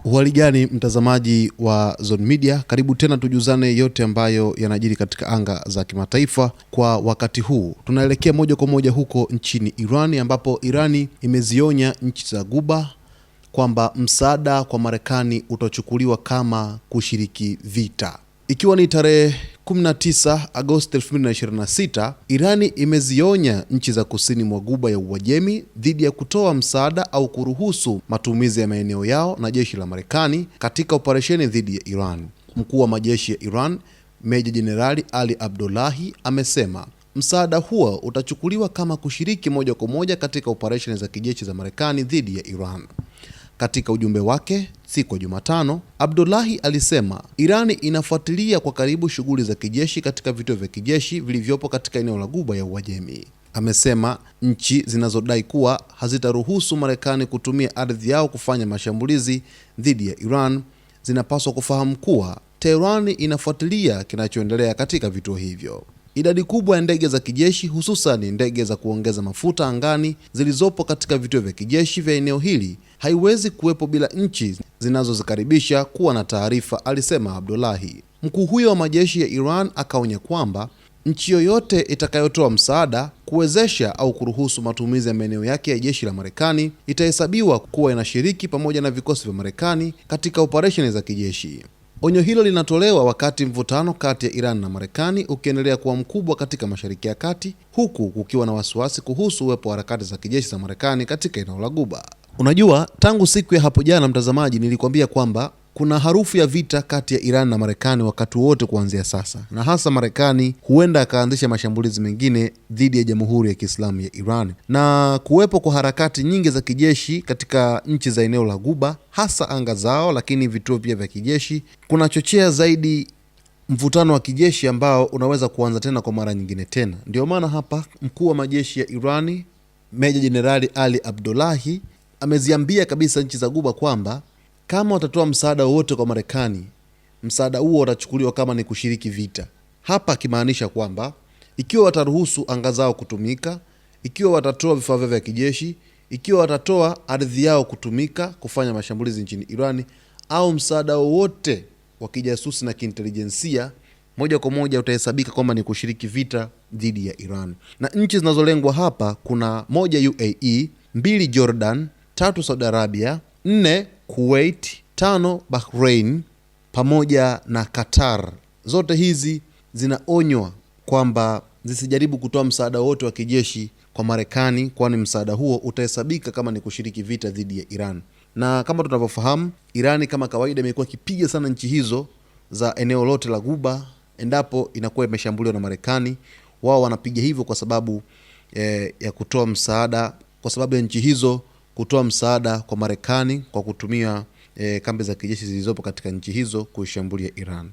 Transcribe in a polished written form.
Uhali gani mtazamaji wa Zone Media, karibu tena tujuzane yote ambayo yanajiri katika anga za kimataifa. Kwa wakati huu tunaelekea moja kwa moja huko nchini Irani, ambapo Irani imezionya nchi za Ghuba kwamba msaada kwa Marekani utachukuliwa kama kushiriki vita. Ikiwa ni tarehe 19 Agosti 2026, Irani imezionya nchi za kusini mwa Ghuba ya Uajemi dhidi ya kutoa msaada au kuruhusu matumizi ya maeneo yao na jeshi la Marekani katika operesheni dhidi ya Iran. Mkuu wa majeshi ya Iran, Meja Jenerali Ali Abdullahi, amesema msaada huo utachukuliwa kama kushiriki moja kwa moja katika operesheni za kijeshi za Marekani dhidi ya Iran. Katika ujumbe wake siku ya Jumatano, Abdullahi alisema Irani inafuatilia kwa karibu shughuli za kijeshi katika vituo vya kijeshi vilivyopo katika eneo la Ghuba ya Uajemi. Amesema nchi zinazodai kuwa hazitaruhusu Marekani kutumia ardhi yao kufanya mashambulizi dhidi ya Iran zinapaswa kufahamu kuwa Tehran inafuatilia kinachoendelea katika vituo hivyo. Idadi kubwa ya ndege za kijeshi, hususan ndege za kuongeza mafuta angani zilizopo katika vituo vya kijeshi vya eneo hili, haiwezi kuwepo bila nchi zinazozikaribisha kuwa na taarifa, alisema Abdullahi. Mkuu huyo wa majeshi ya Iran akaonya kwamba nchi yoyote itakayotoa msaada, kuwezesha au kuruhusu matumizi ya maeneo yake ya jeshi la Marekani itahesabiwa kuwa inashiriki pamoja na vikosi vya Marekani katika operesheni za kijeshi. Onyo hilo linatolewa wakati mvutano kati ya Iran na Marekani ukiendelea kuwa mkubwa katika Mashariki ya Kati, huku kukiwa na wasiwasi kuhusu uwepo wa harakati za kijeshi za Marekani katika eneo la Ghuba. Unajua, tangu siku ya hapo jana mtazamaji, nilikwambia kwamba kuna harufu ya vita kati ya Iran na Marekani wakati wote kuanzia sasa, na hasa Marekani huenda akaanzisha mashambulizi mengine dhidi ya Jamhuri ya Kiislamu ya Iran, na kuwepo kwa harakati nyingi za kijeshi katika nchi za eneo la Ghuba, hasa anga zao, lakini vituo pia vya kijeshi, kunachochea zaidi mvutano wa kijeshi ambao unaweza kuanza tena kwa mara nyingine tena. Ndio maana hapa mkuu wa majeshi ya Irani, Meja Jenerali Ali Abdullahi, ameziambia kabisa nchi za Ghuba kwamba kama watatoa msaada wowote kwa Marekani, msaada huo utachukuliwa kama ni kushiriki vita. Hapa akimaanisha kwamba ikiwa wataruhusu anga zao kutumika, ikiwa watatoa vifaa vya kijeshi, ikiwa watatoa ardhi yao kutumika kufanya mashambulizi nchini Irani, au msaada wowote wa kijasusi na kiintelijensia, moja kwa moja utahesabika kwamba ni kushiriki vita dhidi ya Iran. Na nchi zinazolengwa hapa kuna 1 UAE, 2 Jordan, 3 Saudi Arabia, 4 Kuwait, 5 Bahrain pamoja na Qatar. Zote hizi zinaonywa kwamba zisijaribu kutoa msaada wote wa kijeshi kwa Marekani, kwani msaada huo utahesabika kama ni kushiriki vita dhidi ya Iran. Na kama tunavyofahamu, Irani kama kawaida imekuwa ikipiga sana nchi hizo za eneo lote la Ghuba endapo inakuwa imeshambuliwa na Marekani. Wao wanapiga hivyo kwa sababu ya kutoa msaada, kwa sababu ya nchi hizo kutoa msaada kwa Marekani kwa kutumia kambi za kijeshi zilizopo katika nchi hizo kuishambulia Iran.